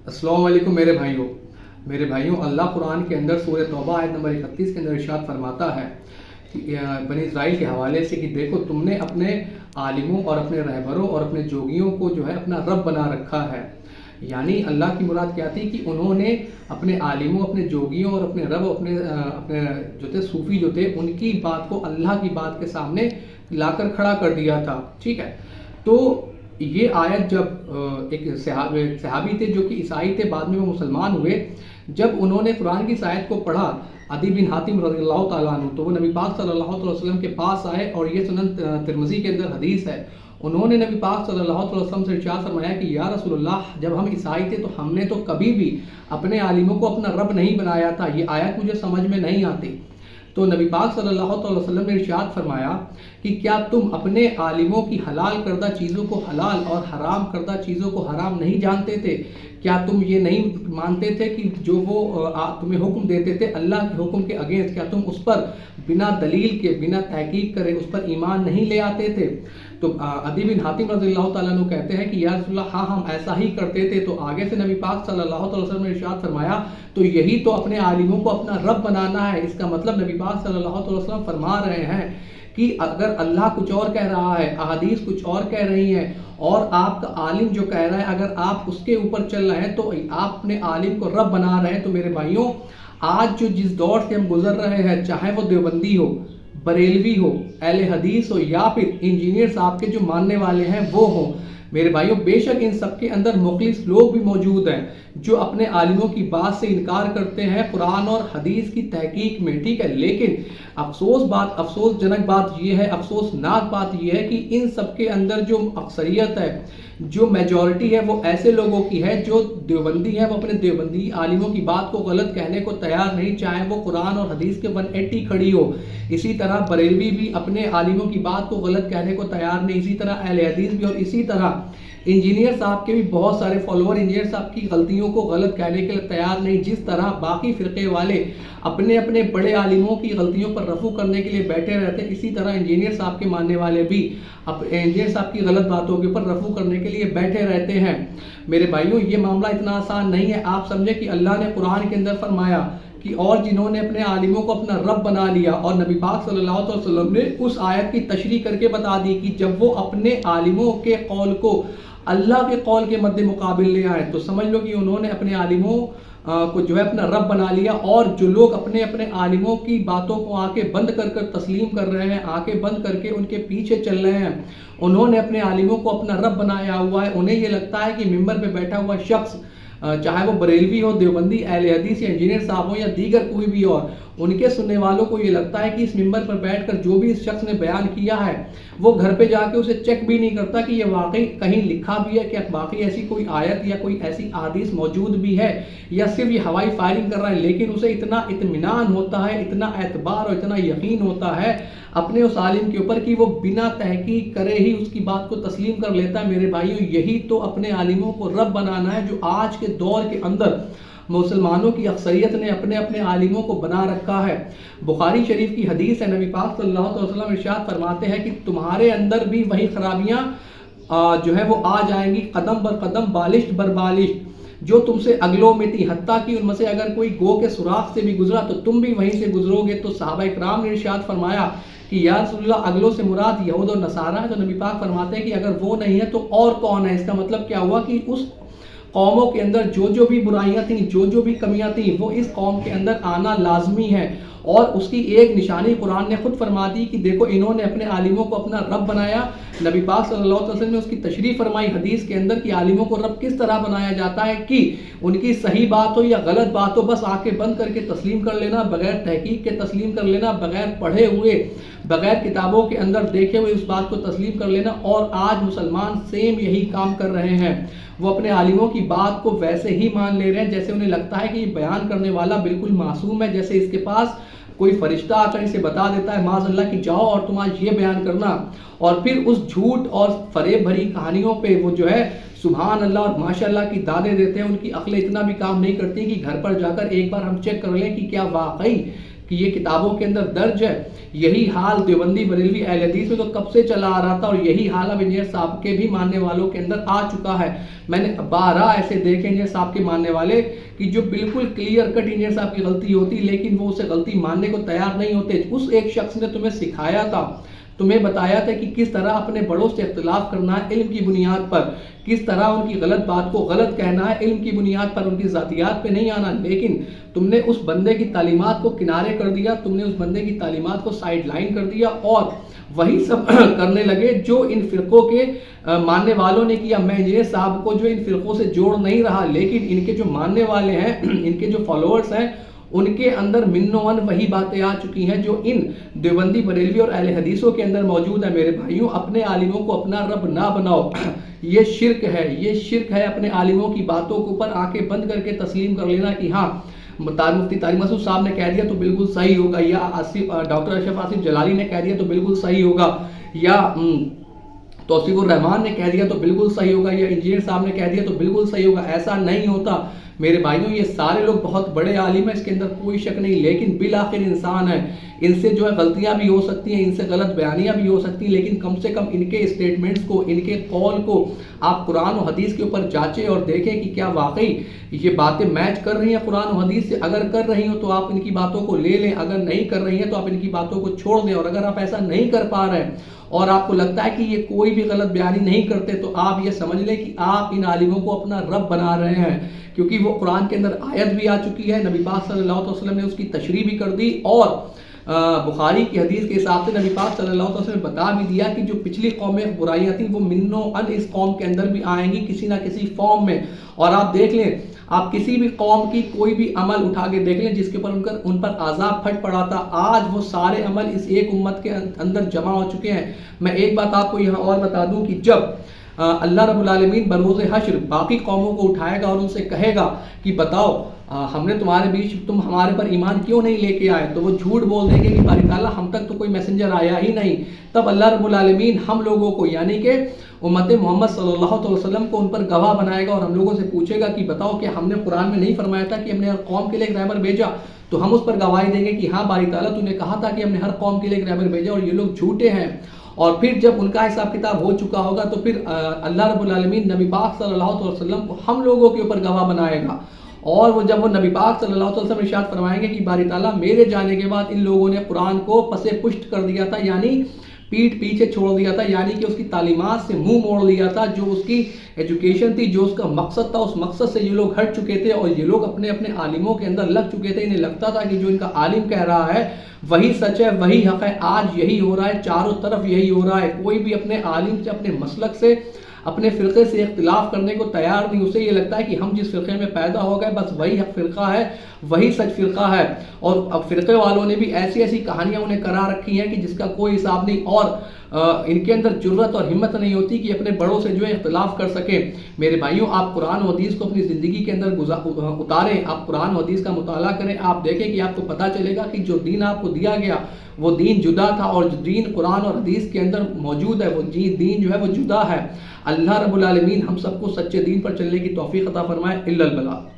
अस्सलाम वालेकुम मेरे भाइयों अल्लाह कुरान के अंदर सूरह तौबा आयत नंबर 31 के अंदर इरशाद फरमाता है कि बनी इस्राइल के हवाले से कि देखो तुमने अपने आलिमों और अपने रहबरों और अपने जोगियों को जो है अपना रब बना रखा है। यानी अल्लाह की मुराद क्या थी कि उन्होंने अपने आलिमों, अपने जोगियों और अपने रब, अपने जो थे सूफी जो थे, उनकी बात को अल्लाह की बात के सामने लाकर खड़ा कर दिया था। ठीक है, तो ये आयत जब एक सहाबी थे जो कि ईसाई थे, बाद में वो मुसलमान हुए, जब उन्होंने कुरान की इस आयत को पढ़ा अदी बिन हातिम रज़ियल्लाहु ताला अन्हु, तो वो नबी पाक सल्लल्लाहु अलैहि वसल्लम के पास आए और ये सुनन तिरमिज़ी के अंदर हदीस है। उन्होंने नबी पाक सल्लल्लाहु अलैहि वसल्लम से इरशाद फरमाया कि या रसूलुल्लाह, जब हम ईसाई थे तो हमने तो कभी भी अपने आलिमों को अपना रब नहीं बनाया था, ये आयत मुझे समझ में नहीं आती। तो नबी पाक सल्लल्लाहु अलैहि वसल्लम ने इरशाद फरमाया कि क्या तुम अपने आलिमों की हलाल करदा चीज़ों को हलाल और हराम करदा चीज़ों को हराम नहीं जानते थे? क्या तुम ये नहीं मानते थे कि जो वो तुम्हें हुक्म देते थे अल्लाह के हुक्म के अगेंस्ट, क्या तुम उस पर बिना दलील के, बिना तहकीक करे उस पर ईमान नहीं ले आते थे? तो अदी बिन हातिम रज़ियल्लाहु ताला अन्हु कहते हैं कि या रसूलल्लाह, हाँ हम ऐसा ही करते थे। तो आगे से नबी पाक सल्लल्लाहु अलैहि वसल्लम ने इरशाद फरमाया, तो यही तो अपने आलिमों को अपना रब बनाना है। इसका मतलब नबी पाक सल्लल्लाहु अलैहि वसल्लम फरमा रहे हैं कि अगर अल्लाह कुछ और कह रहा है, अहादीस कुछ और कह रही हैं, और आपका आलिम जो कह रहा है अगर आप उसके ऊपर चल रहे हैं तो आप अपने आलिम को रब बना रहे हैं। तो मेरे भाइयों, आज जो जिस दौर से हम गुजर रहे हैं, चाहे वो देवबंदी हो, बरेलवी हो, अहले हदीस हो, या फिर इंजीनियर साहब के जो मानने वाले हैं वो हो, मेरे भाइयों बेशक इन सबके अंदर मुखलिस लोग भी मौजूद हैं जो अपने आलिमों की बात से इनकार करते हैं कुरान और हदीस की तहकीक में। ठीक है, लेकिन अफसोसजनक बात यह है, अफसोसनाक बात यह है कि इन सबके अंदर जो अक्सरियत है, जो मेजॉरिटी है, वो ऐसे लोगों की है जो देवबंदी है, वो अपने देवबंदी आलिमों की बात को गलत कहने को तैयार नहीं, चाहे वो कुरान और हदीस के 180 खड़ी हो। इसी तरह बरेलवी भी अपने आलिमों की बात को गलत कहने को तैयार नहीं, इसी तरह अहले हदीस भी, और इसी तरह इंजीनियर साहब के भी बहुत सारे फॉलोअर इंजीनियर साहब की गलतियों को गलत कहने के लिए तैयार नहीं। जिस तरह बाकी फ़िरक़े वाले अपने अपने बड़े आलिमों की गलतियों पर रफू करने के लिए बैठे रहते हैं, इसी तरह इंजीनियर साहब के मानने वाले भी इंजीनियर साहब की गलत बातों के ऊपर रफू करने के लिए बैठे रहते हैं। मेरे भाइयों, ये मामला इतना आसान नहीं है। आप समझे कि अल्लाह ने कुरान के अंदर फरमाया कि और जिन्होंने अपने आलिमों को अपना रब बना लिया, और नबी पाक सल्लल्लाहु अलैहि वसल्लम ने उस आयत की तशरीह करके बता दी कि जब वो अपने आलिमों के कौल को अल्लाह के कौल के मद्दे मुकाबिल ले आए, तो समझ लो कि उन्होंने अपने आलिमों को जो है अपना रब बना लिया। और जो लोग अपने अपने आलिमों की बातों को आंखें बंद कर कर तस्लीम कर रहे हैं, आंखें बंद करके उनके पीछे चल रहे हैं, उन्होंने अपने आलिमों को अपना रब बनाया हुआ है। उन्हें ये लगता है कि मिंबर पे बैठा हुआ शख्स, चाहे वो बरेलवी हो, देवबंदी, अहले हदीस या इंजीनियर साहब हो या दीगर कोई भी और, उनके सुनने वालों को ये लगता है कि इस मिंबर पर बैठकर जो भी इस शख्स ने बयान किया है वो घर पे जाके उसे चेक भी नहीं करता कि ये वाकई कहीं लिखा भी है, क्या वाकई ऐसी कोई आयत या कोई ऐसी हदीस मौजूद भी है, या सिर्फ ये हवाई फायरिंग कर रहा है। लेकिन उसे इतना इत्मीनान होता है, इतना एतबार और इतना यकीन होता है अपने उस आलिम के ऊपर कि वो बिना तहकीक करे ही उसकी बात को तस्लीम कर लेता है। मेरे भाइयों, यही तो अपने आलिमों को रब बनाना है जो आज के दौर के अंदर मुसलमानों की अक्सरियत ने अपने अपने आलिमों को बना रखा है। बुखारी शरीफ की हदीस है, नबी पाक सल्लल्लाहु अलैहि वसल्लम इरशाद फरमाते हैं कि तुम्हारे अंदर भी वही खराबियाँ जो है वो आ जाएंगी, कदम बर कदम, बालिश बर बालिश, जो तुमसे अगलों में थी, हत्ता कि उनमें से अगर कोई गो के सुराख से भी गुजरा तो तुम भी वहीं से गुजरोगे। तो सहाबा इकराम ने इरशाद फरमाया कि या रसूलल्लाह, अगलों से मुराद यहूद और नसारा है। तो नबी पाक फरमाते हैं कि अगर वो नहीं है तो और कौन है? इसका मतलब क्या हुआ कि उस कौमों के अंदर जो जो भी बुराइयां थी, जो जो भी कमियां थी, वो इस कौम के अंदर आना लाजमी है। और उसकी एक निशानी कुरान ने खुद फरमा दी कि देखो इन्होंने अपने आलिमों को अपना रब बनाया। नबी पाक सल्लल्लाहु अलैहि वसल्लम ने उसकी तशरीह फरमाई हदीस के अंदर कि आलिमों को रब किस तरह बनाया जाता है कि उनकी सही बात हो या गलत बात हो, बस आंखें बंद करके तस्लीम कर लेना, बगैर तहकीक के तस्लीम कर लेना, बगैर पढ़े हुए, बगैर किताबों के अंदर देखे हुए उस बात को तस्लीम कर लेना। और आज मुसलमान सेम यही काम कर रहे हैं। वो अपने आलिमों की बात को वैसे ही मान ले रहे हैं जैसे उन्हें लगता है कि ये बयान करने वाला बिल्कुल मासूम है, जैसे इसके पास कोई फरिश्ता आकर इसे बता देता है माज़अल्लाह कि जाओ और तुम आज ये बयान करना, और फिर उस झूठ और फरेब भरी कहानियों पे वो जो है सुभान अल्लाह और माशाअल्लाह की दादे देते हैं। उनकी अक्लें इतना भी काम नहीं करती कि घर पर जाकर एक बार हम चेक कर लें कि क्या वाकई کہ یہ کتابوں کے اندر درج ہے۔ یہی حال دیوبندی بریلوی اہل حدیث میں تو کب سے چلا آ رہا تھا، اور یہی حال اب انجینئر صاحب کے بھی ماننے والوں کے اندر آ چکا ہے۔ میں نے 12 ایسے دیکھے انجینئر صاحب کے ماننے والے کہ جو بالکل کلیئر کٹ انجینئر صاحب کی غلطی ہوتی لیکن وہ اسے غلطی ماننے کو تیار نہیں ہوتے۔ اس ایک شخص نے تمہیں سکھایا تھا، تمہیں بتایا تھا کہ کس طرح اپنے بڑوں سے اختلاف کرنا ہے علم کی بنیاد پر، کس طرح ان کی غلط بات کو غلط کہنا ہے علم کی بنیاد پر، ان کی ذاتیات پہ نہیں آنا، لیکن تم نے اس بندے کی تعلیمات کو کنارے کر دیا، تم نے اس بندے کی تعلیمات کو سائیڈ لائن کر دیا اور وہی سب کرنے لگے جو ان فرقوں کے ماننے والوں نے کیا۔ میں انجینئر صاحب کو جو ان فرقوں سے جوڑ نہیں رہا، لیکن ان کے جو ماننے والے ہیں، ان کے جو فالوورز ہیں، ان کے اندر من و ان وہی باتیں آ چکی ہیں جو ان دیوبندی بریلوی اور اہل حدیثوں کے اندر موجود ہے۔ میرے بھائیوں، اپنے عالموں کو اپنا رب نہ بناؤ، یہ شرک ہے، یہ شرک ہے۔ اپنے عالموں کی باتوں کے اوپر آنکھیں بند کر کے تسلیم کر لینا کہ ہاں مفتی طارق مسعود صاحب نے کہہ دیا تو بالکل صحیح ہوگا، یا ڈاکٹر اشرف آصف جلالی نے کہہ دیا تو بالکل صحیح ہوگا، یا توصیف الرحمان نے کہہ دیا تو بالکل صحیح ہوگا، یا انجینئر صاحب نے کہہ دیا تو بالکل صحیح ہوگا۔ ایسا نہیں ہوتا میرے بھائیوں، یہ سارے لوگ بہت بڑے عالم ہیں، اس کے اندر کوئی شک نہیں، لیکن بالآخر انسان ہے، ان سے جو ہے غلطیاں بھی ہو سکتی ہیں، ان سے غلط بیانیاں بھی ہو سکتی ہیں، لیکن کم سے کم ان کے اسٹیٹمنٹس کو، ان کے قول کو آپ قرآن و حدیث کے اوپر جانچیں اور دیکھیں کہ کیا واقعی یہ باتیں میچ کر رہی ہیں قرآن و حدیث سے۔ اگر کر رہی ہوں تو آپ ان کی باتوں کو لے لیں، اگر نہیں کر رہی ہیں تو آپ ان کی باتوں کو چھوڑ دیں، اور اگر آپ ایسا نہیں کر پا رہے ہیں اور آپ کو لگتا ہے کہ یہ کوئی بھی غلط بیانی نہیں کرتے تو آپ یہ سمجھ لیں کہ آپ ان عالموں کو اپنا رب بنا رہے ہیں، کیونکہ وہ قرآن کے اندر آیت بھی آ چکی ہے، نبی پاک صلی اللہ علیہ وسلم نے اس کی تشریح بھی کر دی، اور بخاری کی حدیث کے حساب سے نبی پاک صلی اللہ علیہ وسلم نے بتا بھی دیا کہ جو پچھلی قومیں برائیاں تھیں وہ من و ان اس قوم کے اندر بھی آئیں گی کسی نہ کسی فارم میں۔ اور آپ دیکھ لیں، آپ کسی بھی قوم کی کوئی بھی عمل اٹھا کے دیکھ لیں جس کے اوپر ان پر عذاب پھٹ پڑا تھا، آج وہ سارے عمل اس ایک امت کے اندر جمع ہو چکے ہیں۔ میں ایک بات آپ کو یہاں اور بتا دوں کہ جب اللہ رب العالمین بروز حشر باقی قوموں کو اٹھائے گا اور ان سے کہے گا کہ بتاؤ ہم نے تمہارے بیچ، تم ہمارے پر ایمان کیوں نہیں لے کے آئے، تو وہ جھوٹ بول دیں گے کہ باری تعالیٰ ہم تک تو کوئی میسنجر آیا ہی نہیں۔ تب اللہ رب العالمین ہم لوگوں کو، یعنی کہ امت محمد صلی اللہ علیہ وسلم کو ان پر گواہ بنائے گا اور ہم لوگوں سے پوچھے گا کہ بتاؤ کہ ہم نے قرآن میں نہیں فرمایا تھا کہ ہم نے ہر قوم کے لیے ایک رہبر بھیجا، تو ہم اس پر گواہی دیں گے کہ ہاں باری تعالیٰ تو نے کہا تھا کہ ہم نے ہر قوم کے لیے ایک رہبر بھیجا، اور یہ لوگ جھوٹے ہیں۔ اور پھر جب ان کا حساب کتاب ہو چکا ہوگا تو پھر اللہ رب العالمین نبی پاک صلی اللہ علیہ وسلم کو ہم لوگوں کے اوپر گواہ بنائے گا، اور وہ جب وہ نبی پاک صلی اللہ علیہ وسلم ارشاد فرمائیں گے کہ باری تعالیٰ میرے جانے کے بعد ان لوگوں نے قرآن کو پس پشت کر دیا تھا، یعنی پیٹ پیچھے چھوڑ دیا تھا، یعنی کہ اس کی تعلیمات سے منہ موڑ لیا تھا، جو اس کی ایجوکیشن تھی، جو اس کا مقصد تھا، اس مقصد سے یہ لوگ ہٹ چکے تھے، اور یہ لوگ اپنے اپنے عالموں کے اندر لگ چکے تھے۔ انہیں لگتا تھا کہ جو ان کا عالم کہہ رہا ہے وہی سچ ہے، وہی حق ہے۔ آج یہی ہو رہا ہے، چاروں طرف یہی ہو رہا ہے، کوئی بھی اپنے عالم سے، اپنے مسلک سے، اپنے فرقے سے اختلاف کرنے کو تیار نہیں۔ اسے یہ لگتا ہے کہ ہم جس فرقے میں پیدا ہو گئے بس وہی حق فرقہ ہے، وہی سچ فرقہ ہے، اور اب فرقے والوں نے بھی ایسی ایسی کہانیاں انہیں کرا رکھی ہیں کہ جس کا کوئی حساب نہیں، اور ان کے اندر جرت اور ہمت نہیں ہوتی کہ اپنے بڑوں سے جو ہے اختلاف کر سکیں۔ میرے بھائیوں، آپ قرآن و حدیث کو اپنی زندگی کے اندر اتاریں، آپ قرآن و حدیث کا مطالعہ کریں، آپ دیکھیں کہ آپ کو پتہ چلے گا کہ جو دین آپ کو دیا گیا وہ دین جدا تھا، اور جو دین قرآن اور حدیث کے اندر موجود ہے وہ دین جو ہے وہ جدا ہے۔ اللہ رب العالمین ہم سب کو سچے دین پر چلنے کی توفیق عطا فرمائے۔ الا البلاغ۔